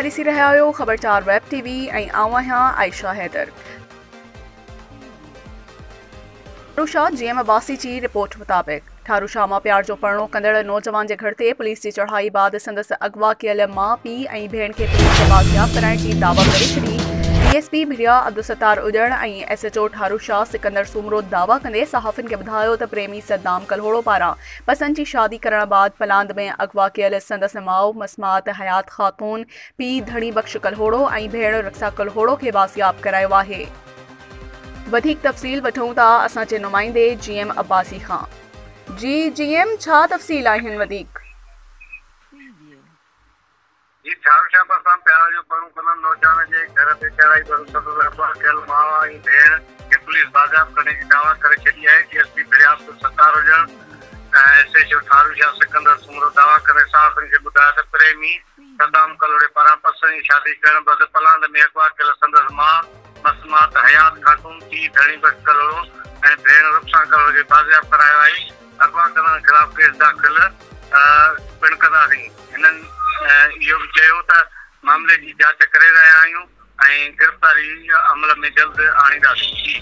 ॾिसी रहिया आहियो ख़बरचार वेब टीवी ऐं आऊं आहियां आयशा हैदर। ठारूशाह GM अब्बासी जी रिपोर्ट मुताबिक़ ठारूशाह मां प्यार जो परणो कंदड़ नौजवान जे घर ते पुलिस जी चढ़ाई बाद संदसि अगवा कयल माउ पीउ ऐं भेण खे पुलिस खे बाज़ियाब कराइण जी दावा करे छॾी। DSP भिरिया अब्दुलसत्तार उजड़ ऐं SHO ठारूशाह सिकंदर सूमरो दावा कंदे सहाफ़ियुनि खे ॿुधायो त प्रेमी सद्दाम कलहोड़ो पारां पसंद जी शादी करण बाद पलांद में अगवा कयल संदसि माउ मसमात हयात ख़ातून, पीउ धणी बख़्श कलहोड़ो ऐं भेण रक्षा कलहोड़ो खे बाज़ियाब करायो आहे। वधीक तफ़सील वठूं था असांजे नुमाइंदे GM अब्बासी खां। जी GM, छा तफ़सील आहिनि वधीक? जी ठारूशाह पासां प्यार जो परणो कंदड़ नौजवान जे घर ते चढ़ाई पर अगवा कयल माउ ऐं भेण खे पुलिस बाज़ियाब करने जी दावा करे छॾी आहे। DSP भिरिया अब्दुलसत्तार उजड़ ऐं SHO ठारूशाह सिकंदर सूमरो दावा करे सहाफ़ियुनि खे ॿुधायो त प्रेमी सद्दाम कलहोड़े पारां पसंद जी शादी करण बैदि पलांद में अगवा कयल संदसि माउ मसमात हयात ख़ातून, पीउ धणी बख़्श कलहोड़ो ऐं भेण रक्षा कलहोड़ो खे बाज़ियाब करायो आहे। अगवा कंदड़नि ख़िलाफ़ केस दाख़िल पिणु कंदासीं। हिननि इहो बि चयो त मामले जी जांच करे रहिया आहियूं ऐं गिरफ़्तारी अमल में जल्द आणींदासीं।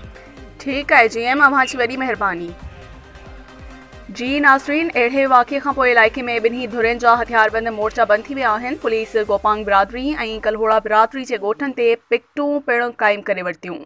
ठीकु आहे GM, अव्हांजी वॾी महिरबानी। जी नाज़रीन, अहिड़े वाक़िए खां पोइ इलाइक़े में ॿिन्ही धुरियुनि जा हथियारबंद मोर्चा बंदि थी विया आहिनि। पुलिस गोपांग बिरादरी ऐं कलहोड़ा बिरादरी जे ॻोठनि ते पिकटूं पिणु क़ाइमु करे वरितियूं।